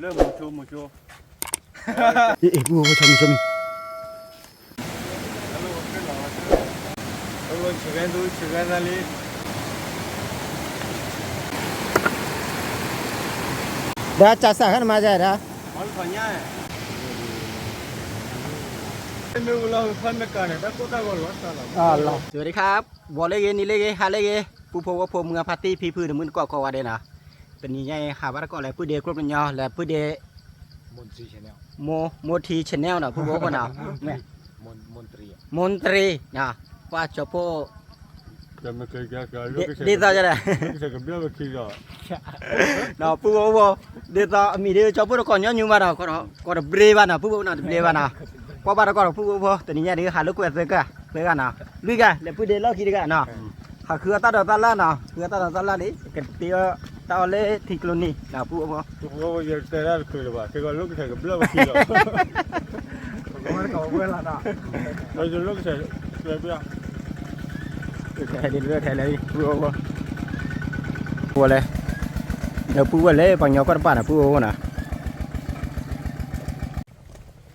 ริ่มmucho bu chomi Luego chicken dali dah casa kan maja dah mal fanya hai me bola fan me kane ta kota gol wasala Allah สวัสดีครับบ่เลยเกนี่เลยเกหาเลยเกผู้พบว่าผมเมืองพาร์ตี้พี่พื้นมื้อก็ว่าได้นะเป็นนี่ใหญ่หาว่าก็แลผู้เดกรุ๊ปยอและผู้เดมนตรี channel โมที channel นะผู้บอกว่านะแม่มนตรีนะว่าเฉพาะ que me queดีต่อจะได้ se cambió de kilo นะผู้บอกว่าดีต่อมีเดียวเฉพาะก่อนย้อนอยู่มานะก็เบรวานะผู้บอกนะเบรวานะพอบ้านก็ผู้บอกแต่นี่ใหญ่นี่หาลูกเวสเลยกันนะลุยกันแล้วผู้เดเล่าคิดกันนะหาคือตาดอตาล่านะคือตาดอตาล่านี่กันเตียตาเล่ที่กลุ่มนี้นะผู้บอก tu juego y el tener que lo va que con lo que se cambió de kilo como el cabo vuela na no yo lo que se vea แค่เรื่อยๆแค่เลยผู้บอกผู้อะไรเดี๋ยวผู้อะไรปังยอก็ป่านะผู้บอกนะ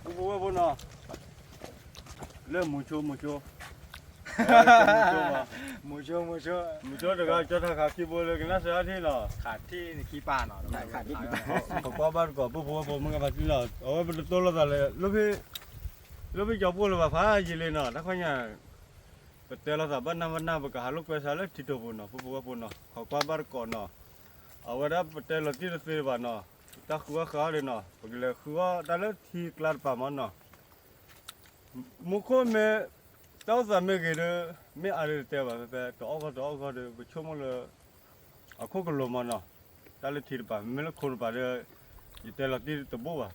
tu juego bueno ริ่มmucho mucho de que yo ta ka ki bo le que na se a thi la ขาดที่ขี้ป่าเนาะขาดที่ขี้ป่า ko ba ko bu bu mo ga ba ti la o ba to la da le lo bi jo bo lo ba fa ji le na ta kho nya te la sa ba na ba ka ha lo pe sa le ti to bu no bu no ko ba ko no a wa da te la ti se ba no ta khu ka le no ba le khu da le ti klar pa ma no mu ko me tao sa me ge de me a le te ba pe to de bu chu mo le a ko ko lo ma no ta le ti ba me le ko ba de te la ti to bu ba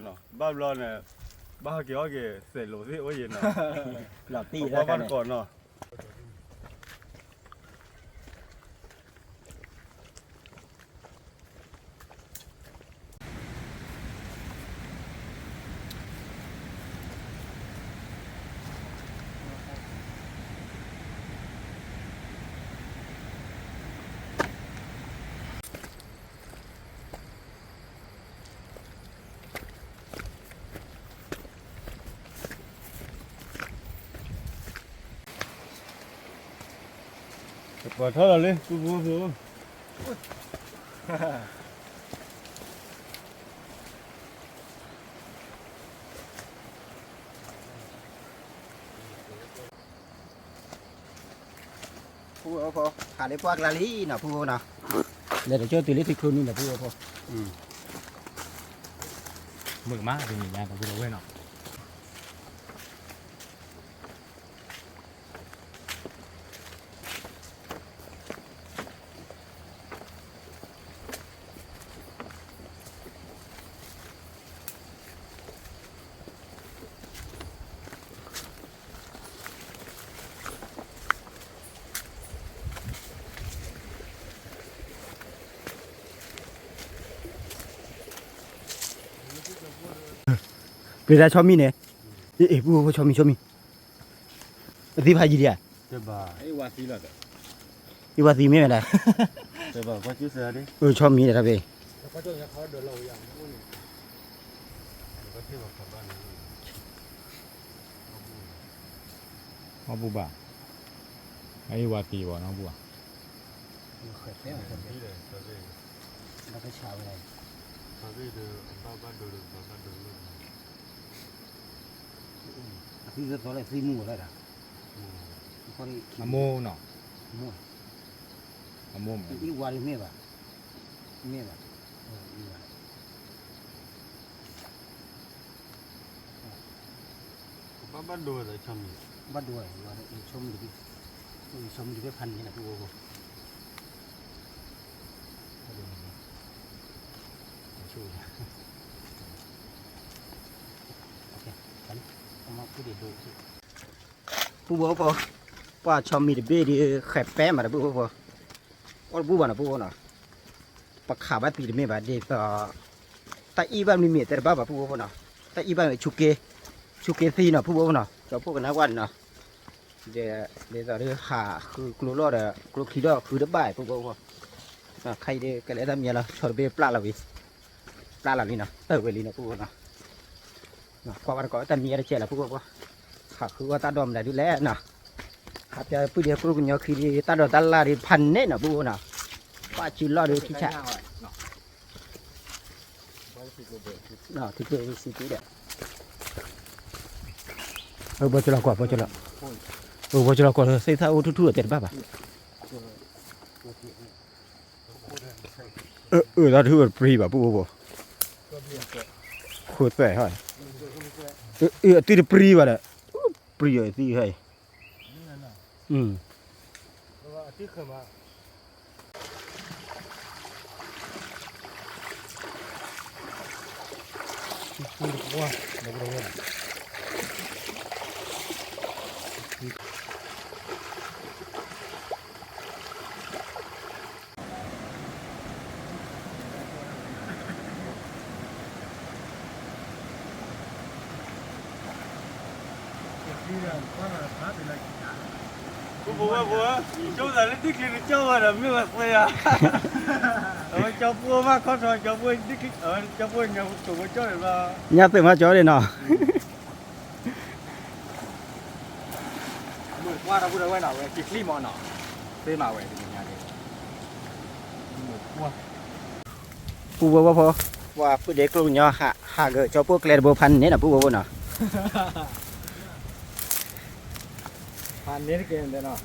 no ba lo ne ba ke se lo si o ye no หลอดตี ko แล้วกั ba น ko no ปวดเท่าไหร่เลยกูผู้พอขาดได้พวกลาลีนะผู้นะเดี๋ยวเจ้าตีลิที่คืนนี่นะผู้พอ มึกมากเป็นอย่างนี้แต่กูรู้ไว้เนาะเวลาชอบมีเนี่ยผู้ชอบมีที่พายจีเดีย เจ็บบ่าไอ้วาซีละ ที่ว่าซีไม่เป็นไร เจ็บบ่าก็ชื่อเสือดิ ชอบมีแต่เว้ย ก็จะเขาเดินเราอย่างนู้นก็ที่ว่าขับบ้าน น้องบัวไอ้วาตีวะน้องบัว เราไปเช้าเลย เขาไปเดินบ้านเดิน ที่จะตอนแรกซีมูอะไรล่ะคน มะโมเนาะ มู มะโมเหมือนกัน อีวารีเมียบ่บ้านเดินอะไรชม บ้านด้วยว่าชมดีไปพันนี่นะผู้ช่วยโอเคกันเอามาพูดดูผู้บอกพอว่าชอบมีแต่เบี้ยดีแคบแป้มาแล้วผู้บอกพอว่าผู้บอกนะผู้บอกนะปากขาบ้านปีไม่บาดเด็กต่อแต่อีบ้านมีเมียแต่บ้านแบบผู้บอกนะแต่อีบ้านชุกเกซีเนาะผู้บอกนะจะพูดกันนักวันเนาะเดี๋ยวตอนนี้หาคือกลัวรอดอะกลัวขี้ดอกคือดับบ่ายผู้บอกว่าใครเด็กก็เลยทำยังไงล่ะชอบเบี้ยปลาละวิป ปลาเหล่านี้เนาะเวลีเนาะพวกเนาะกว่าวันก่อนแต่มีอะไรเจ๋อละพวกว่าค่ะคือว่าตาดอมได้ดูแลเนาะครับจะพูดเดียวพูดกันเนาะคือตาดอมตาลาดิพันเน่เนาะพวกเนาะป้าจิลล่อดูที่ชะเนาะที่เกิดสิปีเด้บ่จะละกว่าบ่จะละบ่จะละกว่าใส่ท่าอู้ทั่วๆเต็ดบ้าป่ะเราถือว่าปรีป่ะพวกบ่โคตรแปลกให้ตีปรีป่ะเนี่ยปรีไอ้ตีให้บัวเจ้าแต่ละที่กินเจ้าอะไรไม่ว่าเลยอ่ะเจ้าบัวมากเขาสอนเจ้าบัวที่กินเจ้าบัวเนี่ยตัวเจ้าเลยว่า ญาติมาจ่อเลยเนาะ ว่าเราพูดเอาไว้หน่อยเว้ยกิฟลี่มอนเนาะซื้อมาเว้ยเป็นยังไง ปูบ่พอว่าผู้เด็กลูกเนาะหาเกเจ้าพวกแกลบ่พันนี่น่ะปูบ่เนาะ ผ่านนี้เกมเด้อเนาะ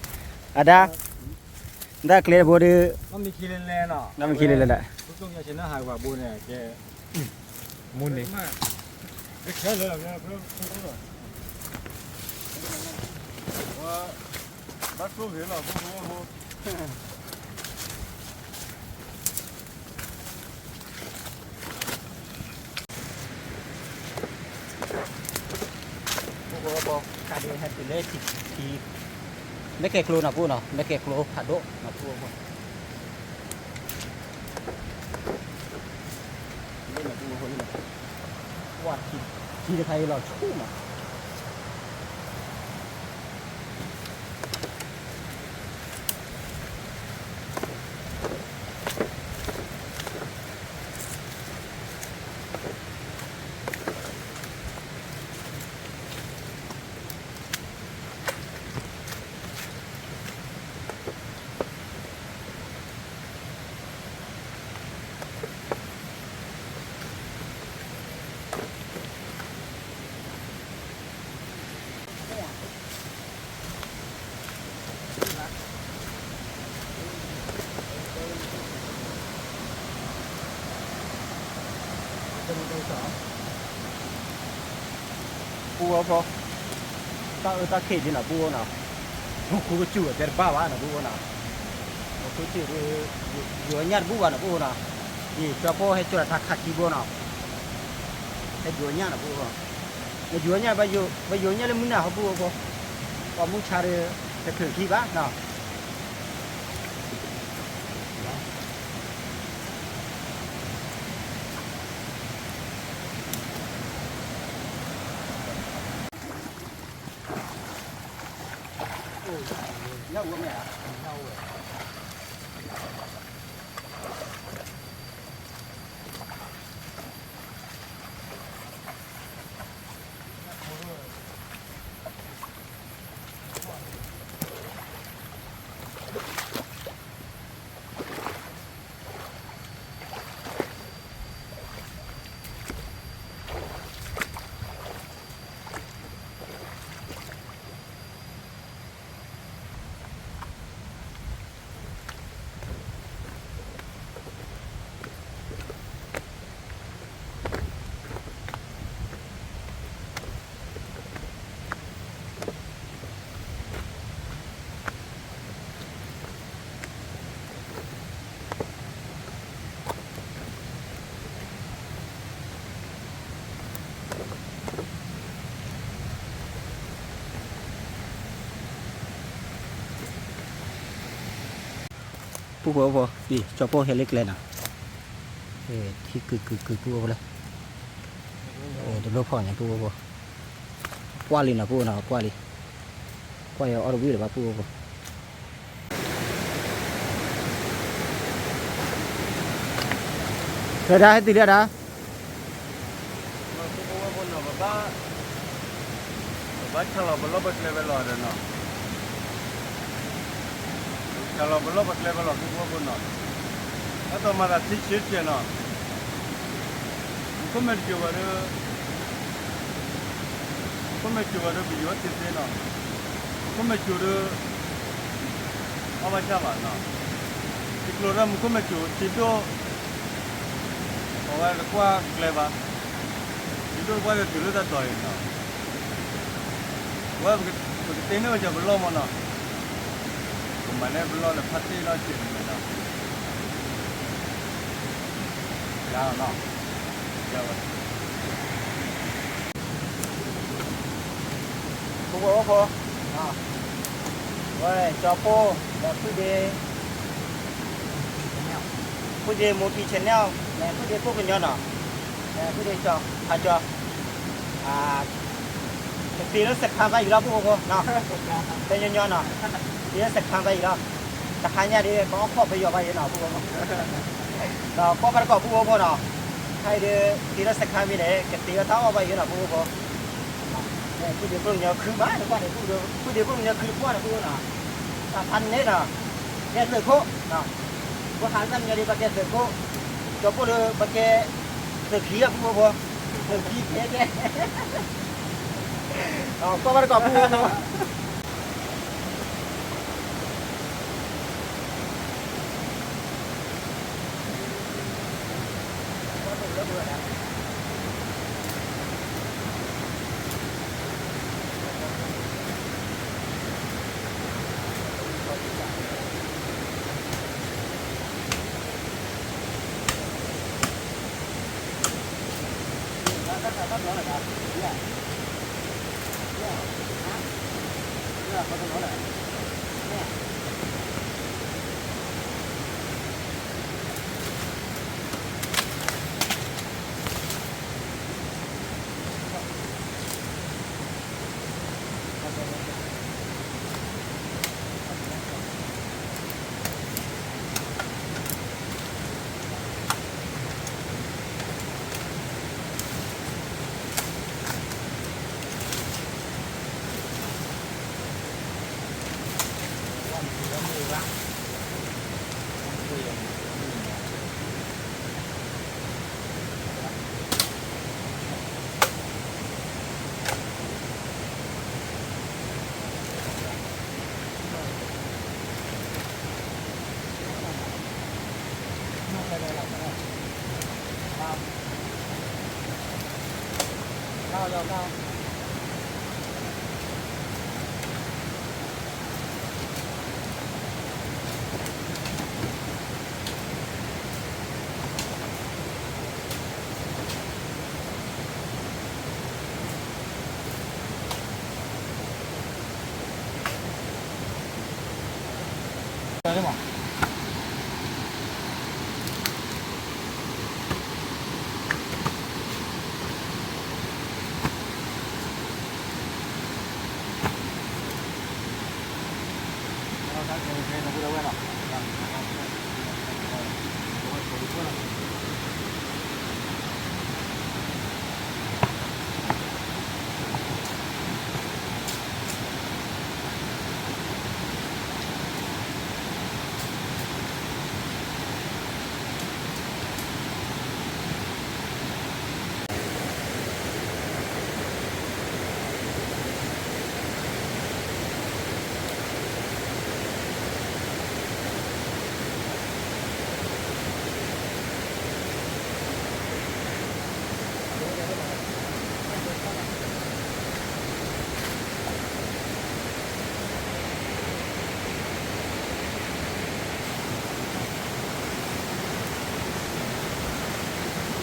อะดาแกลบ่ดื้อ มันมีคีเลนแลเนาะ นำคิดเลยแหละ ทุกตรงอย่างเช่นหากว่าบุญเนี่ยแกมุนนี่ แค่เลยเนี่ยเพิ่มว่าบัดสู้เห็นหรอบัวบ่การเดินให้เป็นเลขที่ไม่แก่ครูนะปูเนาะไม่แก่ครูผัดโดนะปูบ่นี่นะปูคนนี้ว่าที่ไทยเราชู้มาปูพอตาเขตนี่นะปูเนาะกูก็จู่แต่บ้าวะนะปูเนาะกูจู่อยู่ญาติปูวะนะปูเนาะนี่เจ้าพ่อให้จุดทักกี่ปูเนาะให้อยู่ญาตินะปูเนาะให้อยู่ญาติไปอยู่ญาติเลยมึงนะเขาปูพอว่ามึงชาเรจะถือขี้บ้าเนาะnhau uống mẹ nhau rồiผู้หัวบ่ดิจอโปเฮลิกเลยนะที่คือผู้หัวเลยเดี๋ยวเราพออย่างผู้หัวบ่กว่าลินะผู้นะกว่าลิกว่าเอาอรวิหรือว่าผู้หัวบ่เดี๋ยวได้ติดเดี๋ยวได้ ba kalau belum level ada no kalau belum level aku pun no atau malah cicit je no Come giovane biyo tete no come giuro ama chama no iklora mu come giuro tito owa kwa clever tito kwa ke giuro da toy no wa ke tene ja blo mo no kumane blo le phati no chin no ya no cô rồi cho cô là cứ đi một cái channel này cứ đi cô cái nhau nào cứ đi cho thực tế nó sẽ tham gia gì đó cô nào tên nhau nào thì nó sẽ tham gia gì đó ta hai nhà đi có kho bây giờ vậy nào cô nào có cái cỏ cô nào hay thì nó sẽ tham gia đấy cái tí nó tháo vậy nào cô cứ đi cô nhớ khứ bá được qua này cứ đi cô nhớ khứ qua này cô nào ta ăn đấy nào cái sợi cô nào cô hàng năm nhà đi bắt cái sợi cô cho cô được bắt cái sợi khí à cô sợi khí thế cái có cái cỏ cô nào cao đấy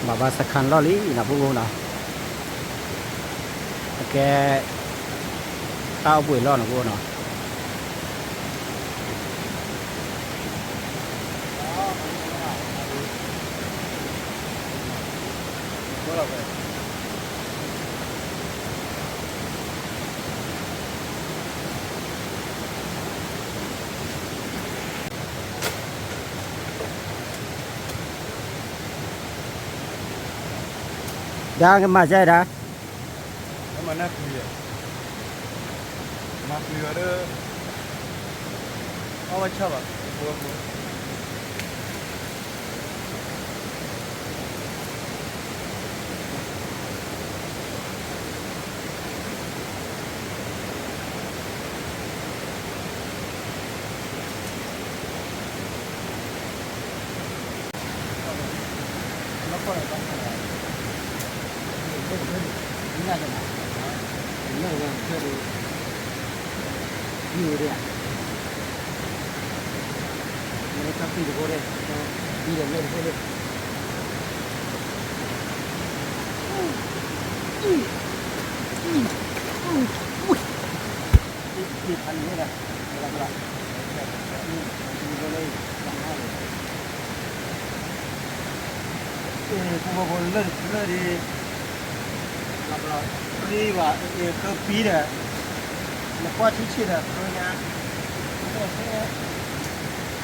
mà bà sẽ khăn lo lý là vô nào cái tao buổi lo là vô nào đang cái mà chơi đã mana clear mana clear ada awak coba buat Nó có cái này. Ini aja nah. Ini yang jadi view dia. Mereka pilih boleh, pilih boleh. Ini kan ini dah, berat. Ini boleh sama. Cô cô lên đi làm rồi đi vào cơ phí đấy là qua thứ chi là thôi nha cái này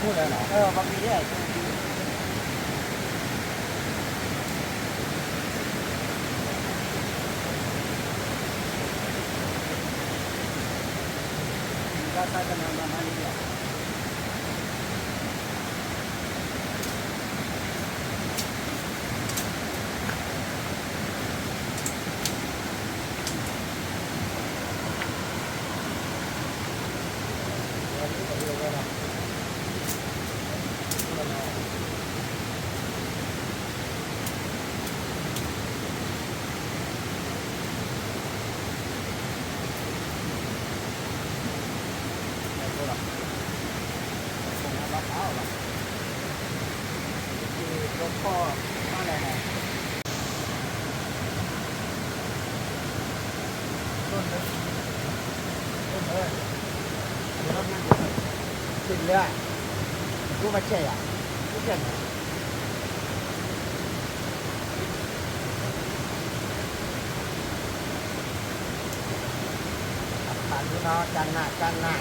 cô là nó bằng phí đấy ra tay cái nào mà đi Gue baca ya, bukan. Apa itu no, cana.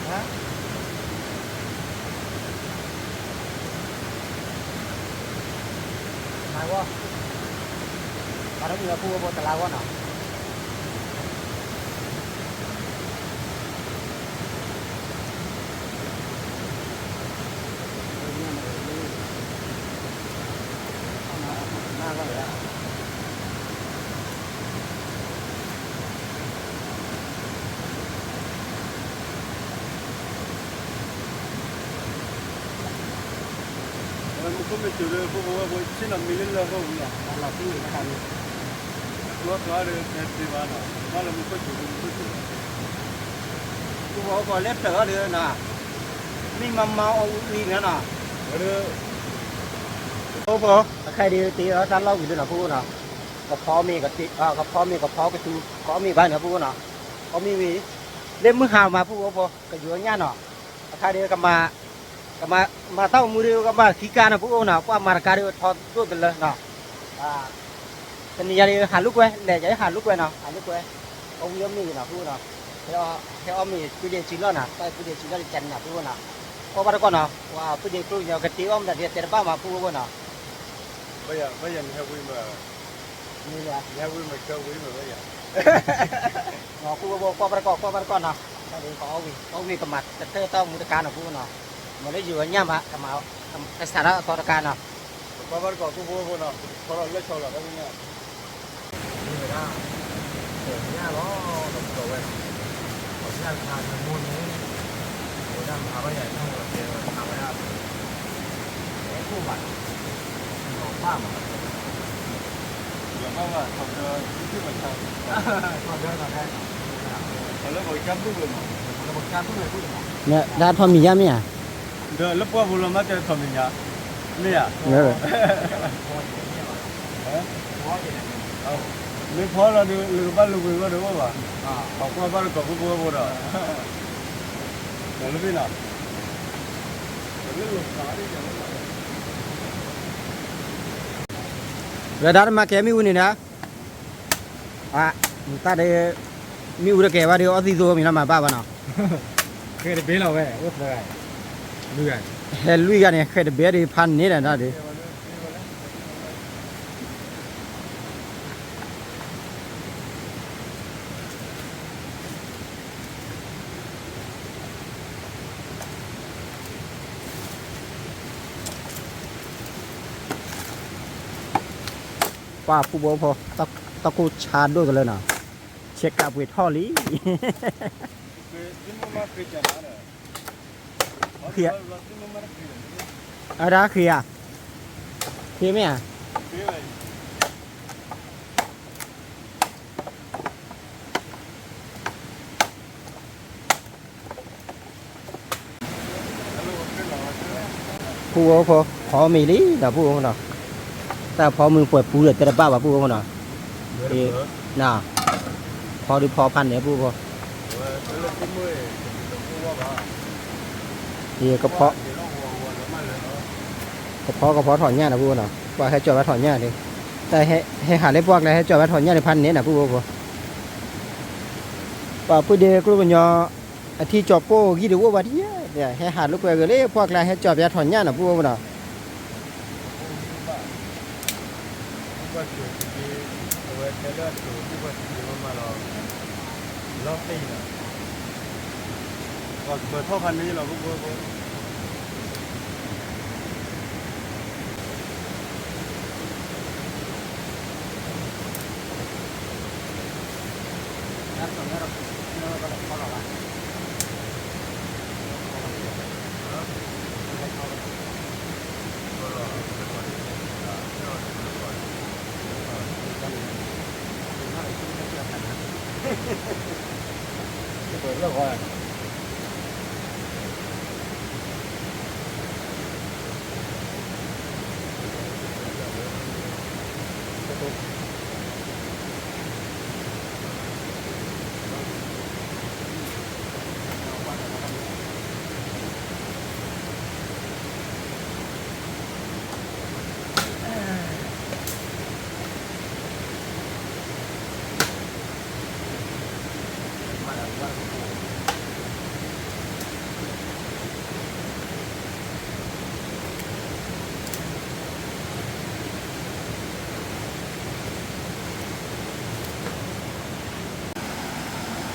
Hah? Lawa. Para juga aku buat lawan no. Không biết chịu được, không chỉ là mình lên là không nhỉ? Là cái gì nó làm? Có được thì mà nó là mình có chịu được. Cô có lép trở được nè, mình mà mau đi nữa nè. Được. Cô khai đi tí ở山lâu gì nữa cô nè, có phó mi cái tí, có phó mi cái tu, có mi bao nhiêu cô nè, có mi gì, lên mức hào mà cô cái dưới nhá nè, khai đi mà tao mua đi mà khí ca nè cô nè, qua mà ca đi thọ tôi được lên nè, cái này đi Hàn Quốc quê, để cái Hàn Quốc quê nè, Hàn Quốc quê, ông yêu mi nè cô nè, theo ông mi quy định chính lo nè, cái quy định chính lo đi chăn nè cô nè, có bao con nè, wow quy định tôi nhiều cái tí ông đã đi tiền bao mà cô nè. Bây giờ theo quy mà Như vậy. theo quy mà cơ quy mà bây giờ. Ngõ khu qua ba con nào. Đây đi có vì cầm mặt tơ tông một cái nào khu nào. Mà lấy dừa nha mà cầm áo cái sản đó to cái nào. Qua ba con khu vô nào. Có là lấy sầu là cái gì. Người ta ở nhà nó đồng cầu vậy. Ở nhà thằng mua này, người ta tháo cái này xong rồi tiền tháo cái ra. Cái khu bản nó ba mà. Dạ không ạ, còn chứ mà sao. Còn đây là cái. Lớp 100 phút rồi mà. Là 100 phút rồi phút rồi. Nè, ra thon mì nhá. Được, lớp qua vừa mà chơi thầm mình nhá. Nè à? Nhớ. Nếu phó là được bắt lục người đúng không ạ? Học qua bắt có vừa vừa rồi. Rồi lúc nào? Rồi đó mà cái miu này nè. Người ta đây miu được kẻ vào đi ở gì rồi mình làm mà ba vào nào. Cái đấy bé nào vậy? Út rồi. เลื่อน เฮลุยกันเนี่ยแค่เบียร์พันนี่แหละนะดิป้าผู้บ่พอตะกูชาด้วยกันเลยนะเช็คกับเวทท่อลี ở đó kìa kìa mấy à phu phu phó mì lý là phu không nào ta phó mừng quẹt phu được ta ba bà phu không nào thì nào phó được phó pan để phu phu thì có phóก็พอถอนหญ้านะพูดเนาะว่าให้จอดไว้ถอนหญ้าดิแต่ให้หาได้พวกอะไรให้จอดไว้ถอนหญ้าในพันนี้นะพูดว่าพูดเด็กลูกมันยอที่จอบโป้กี่เดือนว่าที่เนี่ยให้หาลูกไปก็เลยพวกอะไรให้จอดไว้ถอนหญ้านะพูดเนาะก็เปิดท่อพันนี้เราก็พูดเปิดแล้วก่อน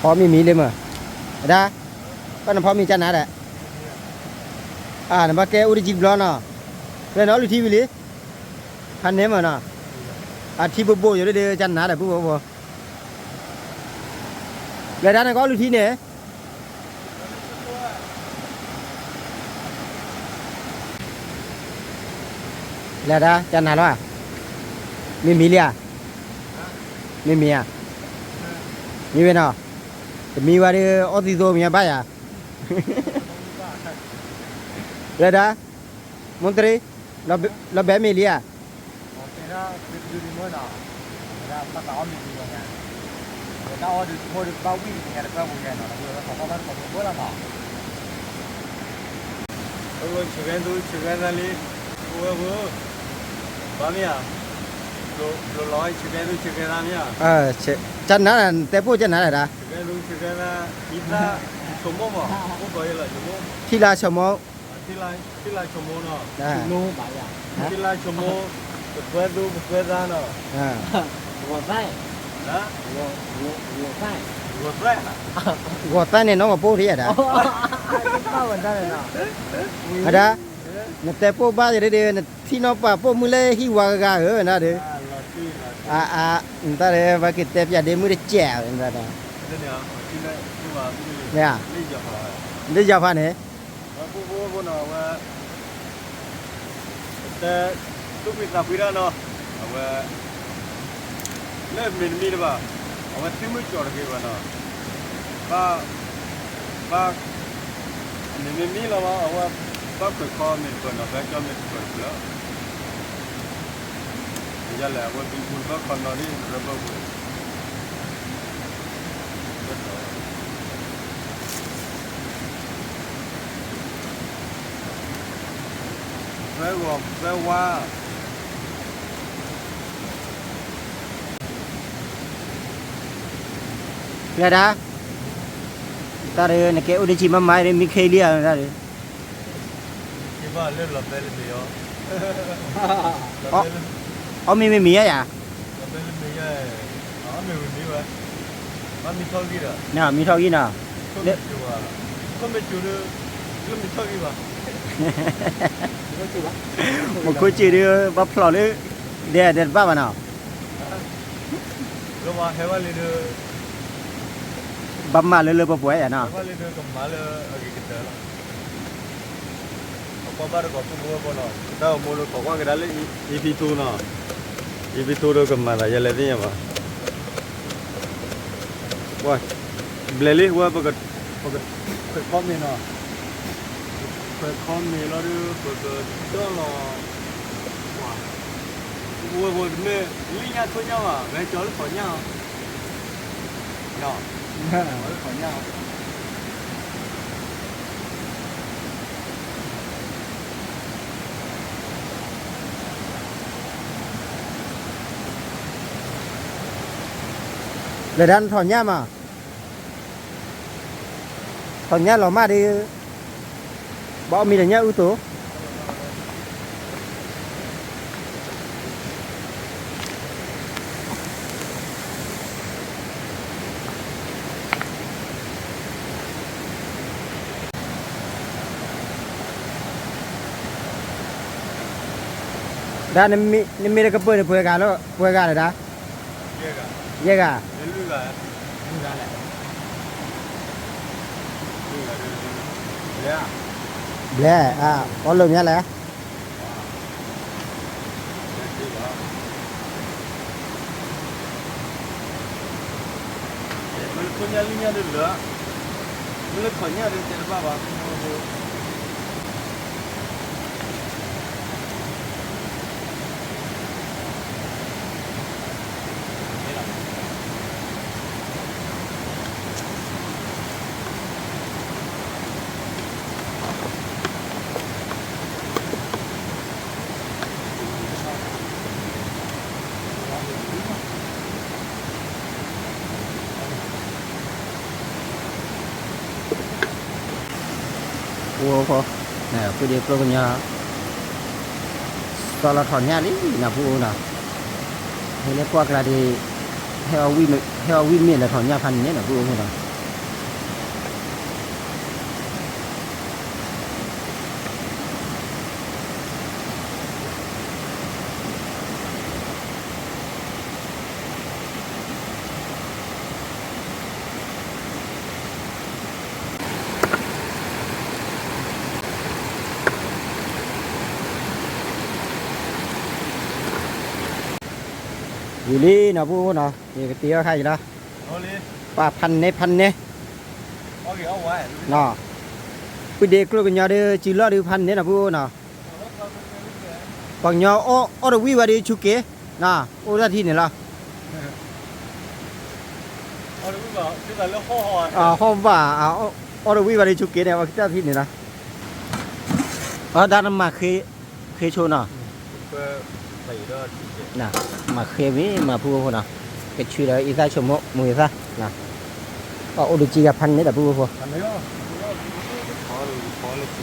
พอมีเลยมั้ยได้ก็น้ำพอมีจานนั้นแหละน้ำปลาแก้วอุดิจิบล้อเนาะเรื่องน้องลูกทีวิลิพันเนี้ยมั้งเนาะที่บุบอยู่ได้จานนั้นแหละบุบแล้วด้านนั้นก็ลูกทีเนี่ยแล้วด้าจานนั้นหรอไม่มีเลยไม่มีมีไหมเนาะมีว่าเดี๋ยวอติโตมีอะไรอ่ะแล้วด้ามอนตรีเราแบบมีเลยอ่ะเราดูดีมั้ยเนาะเราตัดต่อมีดีกว่าไงเราดูพอดูบ้าวิ่งไงแล้วก็วิ่งไงเนาะเราเขาก็ต้องพูดแล้วเนาะชิคกี้พายนี่บัวบ้ามีอ่ะร้อยชิคกี้พายนี่อ่ะจานนั้นแต่พูดจานนั้นแหละ ชิคกี้พายอีตาชั่วโมงมั้งกูไปละชั่วโมงที่ละชั่วโมงที่ละชั่วโมงเนาะชั่วโมงไปอ่ะที่ละชั่วโมงเปิดดูเปิดร้านเนาะหัวไส้นะหัวไส้หัวไส้หัวไส้เนี่ยน้องกับปูที่อ่ะข้าวเหมือนกันเลยเนาะada nete po ba de de thi no pa po mu le hi wa ga na de nta de ba ki te pya de mu de che nta da nè đi giờ pha nè bố nó mà để lúc mình làm video nó mà lên mình đi吧mà tìm mới chọn cái bạn nó ba mình đi là mà ba cái con mình còn nó phải cho mình còn nữa bây giờ là mình buồn ba con nó đi rồi ba buồn very wow ya da ta de ne ke udi chi ma mai de mi khe lia da de ว่าเล่นหลับได้เลยเดียว เอามีไม่มีอะอย่า หลับได้เลยไม่ใช่อ๋อไม่รู้นี่วะมันมีเท่ากี่ละ เนี่ยมีเท่ากี้น่ะ ก็ไม่จูอ่ะก็ไม่จูเลยก็มีเท่ากี่วะ một khối chỉ đưa bắp phở đấy để ba bạn nào แล้วว่าเฮว่าเลยเด้อ bắp mà lơ bắp quế à nào ว่าเลยเด้อกับมาเลยอะไรกันเด้อเอาบ้าก็ปุ๊บปุ๊บเนาะแต่ว่าโมโลก็ว่ากันได้เลยอีพีทูเนาะอีพีทูเรากับมาละอย่าเลยที่ยังวะว่าเบลลี่ว่าปกติเคยคอมเมนเนาะเคยคอมเมนแล้วดูปกติต้องรอว่าว่าไม่ลิงยาทุนยังวะไม่จอดขอนยังเนาะขอนยัง để đan thỏi nha mà thỏi nha lò ma đi bỏ mi là nha ưu tố đã nem mi cái bơi được bơi gà rồi đã dễ gà lẹ à có lùm nha lẹ mình không nhà linh nhà được nữa mình khỏi nhà được thì ba bà Ủa phô nè cứ đi pro nhà sao là thọn nhà đi là phụ nè hay là qua là đi theo win miền là thọn nhà phần nhé là phụ không nàoอยู่นี่นะพูเนาะนี่ก็เตี้ยใครอยู่ละ เอาเลย ป้าพันเนี่ย เอาเกี่ยวเอาไว้ เนาะพี่เด็กลูกกันยาเดือจีรอดือพันเนี่ยนะพูเนาะปังยาอ้อดวิวาดีชุกเกน่ะโอ้ได้ที่เนี่ยละ เอาเลยว่าที่แต่เรื่องห่อ ห้องว่าอ้อดวิวาดีชุกเกเนี่ยว่าได้ที่เนี่ยละด้านนั้นมาเคยโชว์เนาะ ก็ใส่ด้วย น่ะมาเคยมีมาพูเนาะไปช่วยเลยอีซ่าชมมือซะน่ะก็โอดูจีกับพันเนี่ยแต่พู อันนี้ก็พอเลยสิ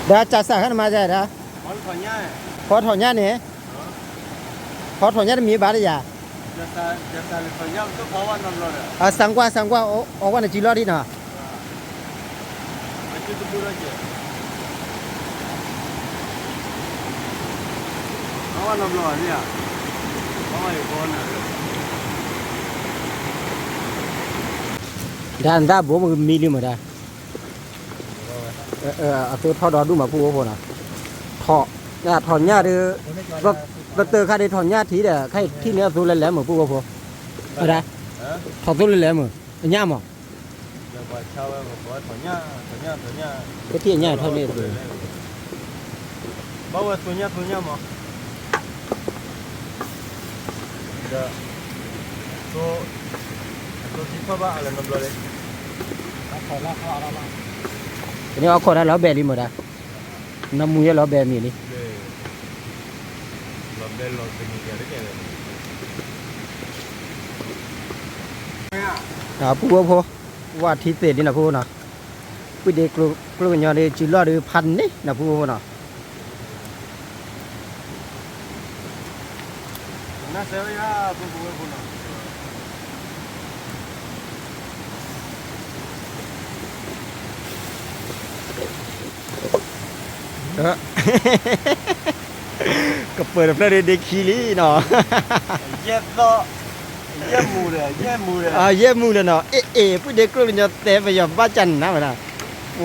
เดี๋ยวจัดสรรขึ้นมาใจนะ พอถอนง่าย พอถอนหญ้าเนี่ยพอถอนหญ้ามีบาทเลยจ้ะ จะตายเลยถอนง่ายก็เพราะว่าน้ำร้อนอ่ะ สังกว่าออกวันจีรอดีเนาะ มันจะดูได้เจ้เพราะว่าน้ำร้อนเนี่ยเพราะว่าอยู่บนอ่ะ ด้านด้าบัวมันมีลิมดาเอาตัวทอดดูมาพูดพอนะถอเนี่ยถอนหญ้าเด้อก็เตอค่าได้ถอนหญ้าทีเด้อใครที่เนี้ยตัวเล่นๆเหมือนพูดพออะไรถอนตัวเล่นๆเหมือนหญ้าหมอ เดี๋ยวว่าเช่าแบบว่าถอนง่าย ก็ที่หญ้าเท่านี้เลย บอกว่าถอนง่ายมั้งเดี๋ยวตัวที่พ่อบ้าอะไรน้ำร้อนเลย ทีนี้เอาคนนั้นเราแบริหมดอ่ะน้ำมือเราแบมีนี่ เราเดินเราเป็นยังไงได้แค่ไหน พูดพอว่าที่เศษนี่นะพูดนะ ปุ้ยเด็กกลัวญาเดจิลอดพันนี่นะผู้บ่เนาะ น่าเสียยาปุ๊บปุ๊บเนาะ ก็เปิดเพลงเด็กขี้ลี่เนาะ เย็บต่อเย็บมูเลย เยี่ยมมูเลยเนาะปุ้ยเด็กกลัวญาแต่ไปยอมบ้าจันนะมันน่ะ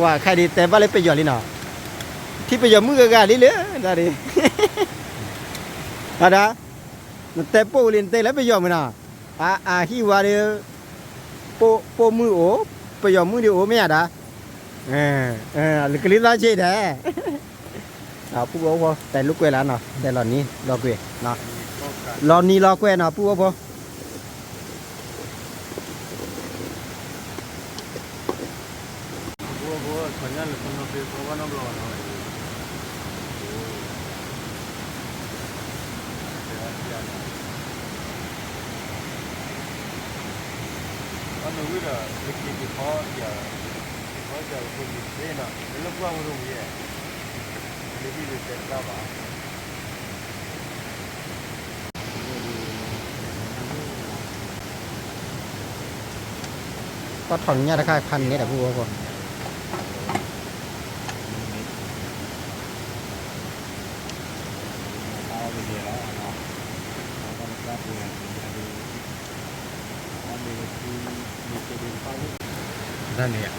ว่าใครดีแต่บ้าเลยไปยอมลิเนาะที่ไปยอมมือกะลิเลยได้ดิ adaแต่โปลินแต่แล้วไปยอมมันน่ะฮิวาเดโปมือโอไปยอมมือเดียวโอไม่อ่ะดาลึกลิ้นตาเฉยแท้ผู้บ่พอแต่ลูกเวลาเนาะแต่หลอนนี้รอเกวเนาะหลอนนี้รอเกวเนาะผู้บ่พอ ปุ๊บขยันเลยคนเราเป็นคนว่าน้ำร้อนเนาะอันนู้นก็เด็กที่เขาจะคนดีเนาะแล้วก็ว่ารู้ยังเด็กที่เด็กแล้วบ้า ก็ถอนเนี่ยราคาพันนี่แหละผู้บ่พอ นั่นเนี่ย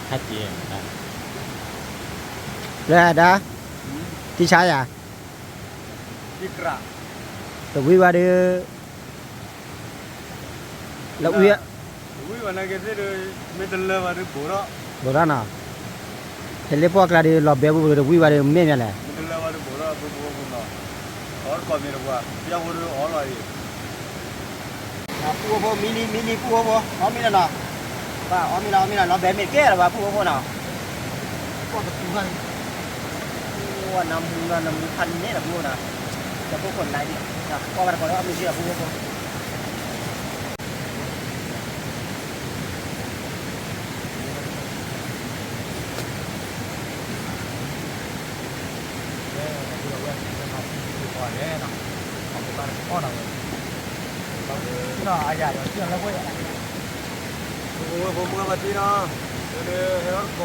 ชัดเจนนะ แล้วดาที่ใช้อ่ะ ที่กระ ตัววิวาเดแล้วอุ้ย อุ้ยวันนั้นก็จะได้ไม่ต้องเล่าว่าได้บัวละ บ่ล่ะเนาะเฮเลพวกลาเดรอเบบุวิวาเดเม่แม่แหละ ไม่ต้องเล่าว่าได้บัวละบัวเนาะออร์ก็มีระว่าเจ้าบัวออร์อะไร ผู้บ่พอมินิผู้บ่พออ๋อมีแล้วเนาะว่าอ๋อมีแล้วเนาะแบบเม็ดแก่แล้วว่าผู้บ่พอเนาะก็ตะปูกันว่านำพันนี่แหละผู้นะจะพวกคนไหนดินะก็ว่าก็มีเชื่อผู้บ่พอ nó ai dài rồi chưa nó quay ผมก็มาที่เนาะเดี๋ยวเฮลโก cái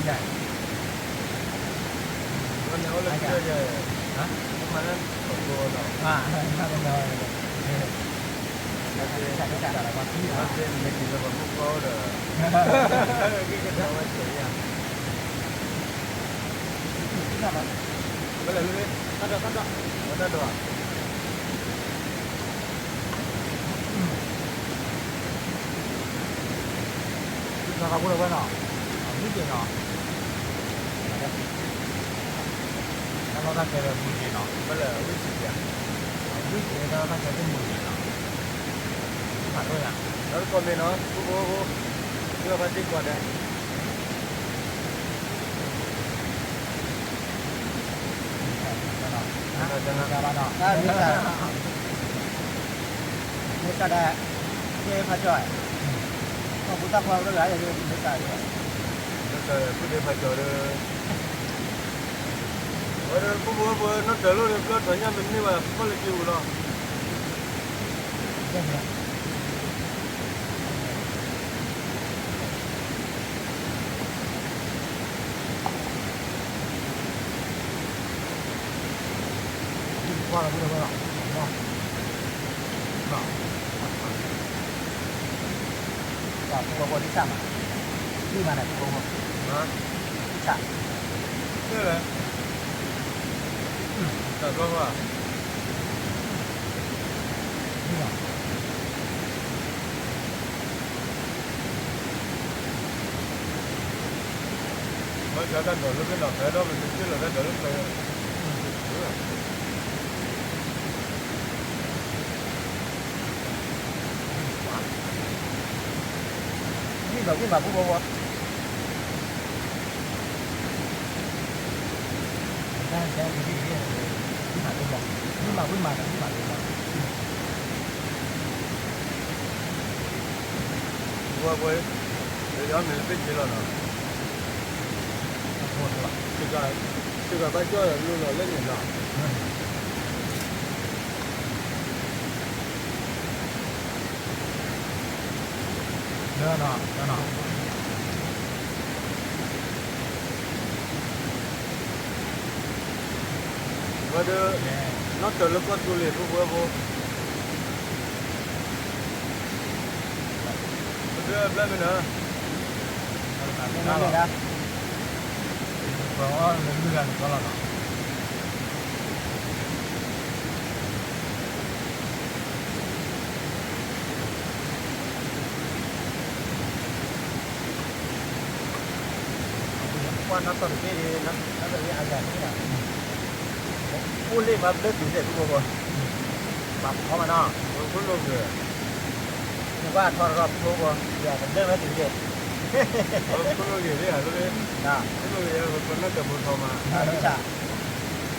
này มันเอาเลยเยอะๆฮะมันนั่นตัวเนาะ nó bên đời chạy là quan trọng มันเป็นไม่กินแล้วมันก็เด้อกี่กระเจ้าไว้เฉยอ่ะก็เลยเลยตัดตัว nó không có đâu nó biết gì nó nó đang chơi mùi gì nó มันเลยวิสิอ่ะ biết gì nó đang chơi cái mùi gì nó phải thôi à แล้วก็มีเนาะผู้เพื่อพัฒน์ก่อนได้ ไม่ก็ได้เจ้าพระจ่อยก็ผู้ตั้งความรู้หลายอย่างนี้ไม่ได้ด้วย แล้วก็ผู้เดียวพัฒน์เลยผู้นั่นเจอรู้เลยก็ถอยยังเป็นนี่ว่าก็เลยคิวเนาะ qua là bây giờ nó và cô có đi chạm à đi mà này cô hả đi chạm thế là tại sao vậy đi mà mới sẽ đang đổi lúc cái nào thế đó mình biết là đang đổi lúc này cái bà cô bố ra sẽ đi đi mà cái mà cái mà บัวบัวเดี๋ยวมันเป็นกี่แล้วเนาะ หมดละ 这个把脚也弄到冷了。 เนื้อเนาะเนื้อเนาะ 我这那得了个处理不不不，这那个呢？ นั่นเลยนะ เพราะว่าเนื้อก็แล้วเนาะ ว่านักต่อไปดีนักต่อไปอาจารย์นี่นะพูดเรื่องมาเลิกถึงเด็กทุกคนปรับเข้ามาเนาะ 我不弄个， คือว่าทอดรอบทุกคนอย่าเป็นเรื่องไม่ถึงเด็ก 我不弄个的，这里 นะ 不弄个我本来就不操嘛。 นี่จ้ะ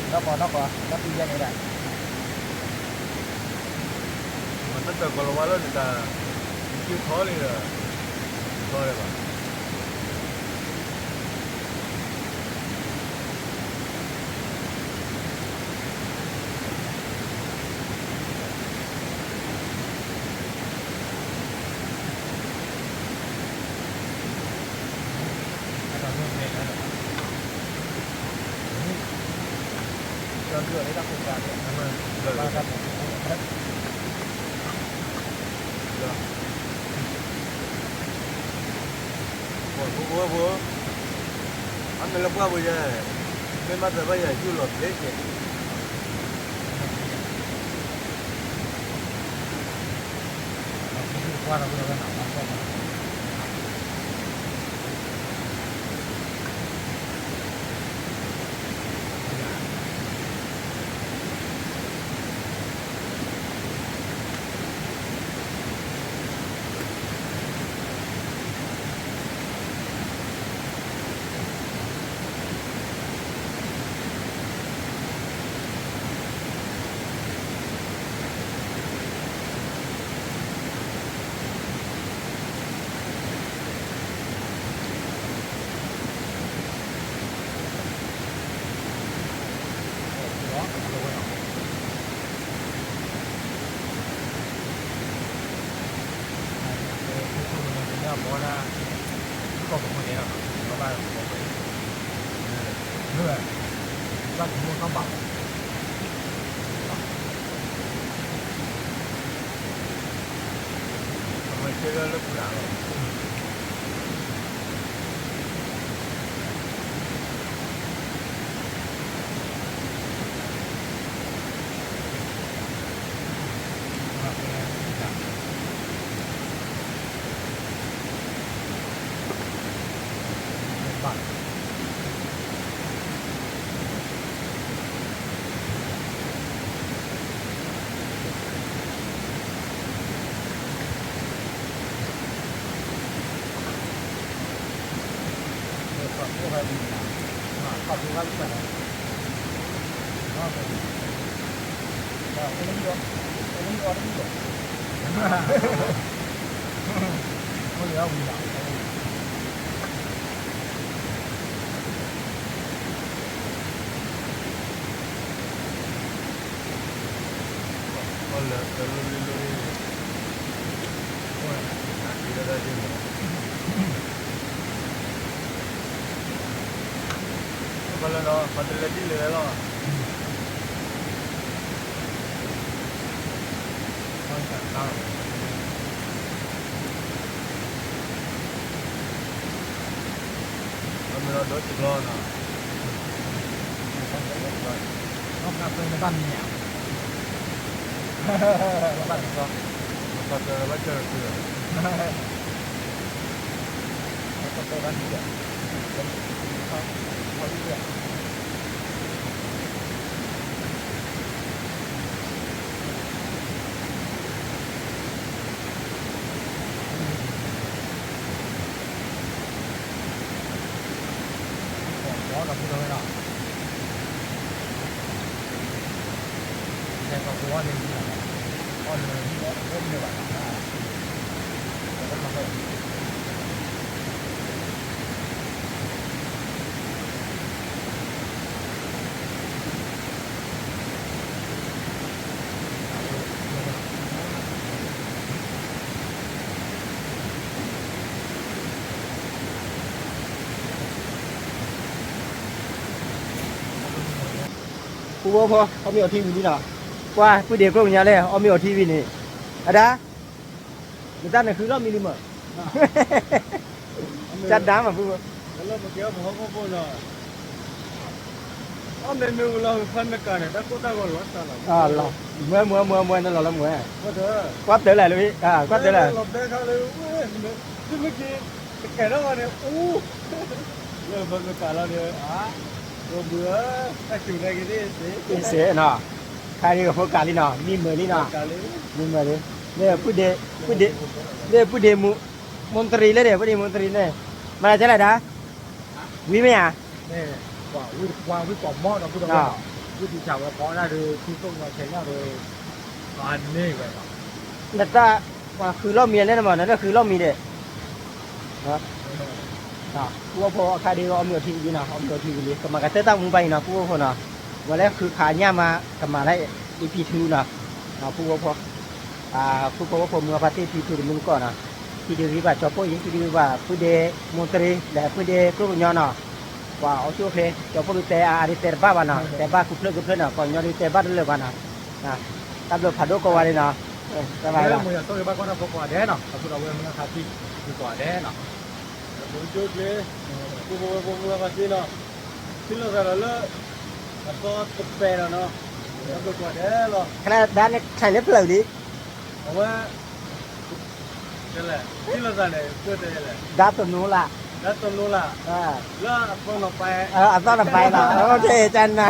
แล้วพอแล้วปีนี้นี่แหละ 我那这过了完了的，就操的了，操的吧。 แล้วก็เนื้อเนื้อ เราเลือกได้ตั้งโครงการเนี่ย แล้วมัน มาครับ 不，俺们那瓜不也，没嘛这玩意就老这些。 ว่าเราเป็นหนังมันก็มา เพราะว่าก็ผมคนนี้นะเพราะว่าผมไปเมื่อว่าผมต้องบัง 我们这个都不然了。 บัง ขอบคุณครับขอบคุณครับทุกคนนะก็เป็นก็เป็นเรื่องเป็นเรื่องที่ดี ก็เหลือวีหลัง 好了，这路里路里，我记得在这里。完了咯，反正来地来了。 ก็จะตั้ง 我们那都吃了呢。 ต้องการเป็นบ้านเนี่ยบ้านก็ 我把这把这吃了。 แล้วก็เป็นวันนี้เขาที่เดียว ร้อนเราพูดเลยเนาะแต่ก็คือว่าเรื่องที่ไหนก็เลยที่ว่าเริ่มในวันนั้นแล้วก็มาเลย ผู้ว่าพอเอามีเอาทีวีนี่เนาะว่าผู้เด็กก็อย่างเงี้ยเลยเอามีเอาทีวีนี่อะดามันตั้งแต่คือเรามีลิมอ่ะจัดดามาผู้ว่า แล้วเมื่อกี้ผมก็พูดเนาะอ๋อเมนูเราฟันไม่กันเนี่ยแต่ก็ต้องรสชาติ เราเมื่อนั่นเราละเมื่อ ก็เถอะ กวาดเต๋อแหละเลยกวาดเต๋อแหละ เราได้เขาเลยเว้ยเมื่อกี้แกแล้วเนี่ยอู้เริ่มฟันไม่กันแล้วเนี่ยเราเบื่อไอ้สิ่งใดกันนี่สิ อีเสียเนาะใครก็พวกกาลีเนาะมีมือนี่เนาะ กันเลย มีมือเลยเนี่ยผู้เดมนตรีเลยเดี๋ยวผู้เดมนตรีเนี่ยมาจะอะไรนะวิไหมอ่ะ นี่วางวิกล่อมหม้อเราพูดว่าวิธีจับเราเพาะได้เลยที่ต้นเราใช้ได้เลยอันนี้ไป แต่ถ้าว่าคือเรามีแน่นอนนั่นก็คือเรามีเด็นะผู้ว่าพอใครดีก็เอาเมียทีวีเนาะเอาเมียทีวีเลยก็มากระเตตั้งมึงไปเนาะผู้ว่าพอเนาะวันแรกคือขาเนี่ยมากับมาได้ EP2 เนาะผู้ว่าพอผู้ว่าพอเมื่อปาร์ตี้ EP2 มึงก่อนนะที่เดียวที่ว่าจอปยิงที่เดียวว่าผู้เดมนตรีและผู้เดครูญาเนาะว่าเอาชัวร์เพจอปดูแต่อาริเตอร์บ้านะแต่บ้าคุปเพื่อนเนาะก่อนย้อนแต่บ้าเลยบ้านะตัดโดผัดโดก็ว่าเลยเนาะสบาย เรื่ ละ องมือต้นบ้านก็น่าพกว่าแดนเนาะเราพูดเอาเรื่องมันคาที่ดีกว่าแดนเนาะ ผมจุดเลยผมมาที่เนาะที่เราแต่ละเลิกแล้วก็ตกแปรแล้วเนาะแล้วก็กว่าเด้อหรอ ขณะด้านนี้ใช้เล็บเปล่าดิ เพราะว่านั่นแหละที่เราแต่ละเพื่อแต่ละ ด้านตัวนู้นละ แล้วตรงนู้นล่ะแล้วพวกเราไป อันต้องไปละโอเคจันนะ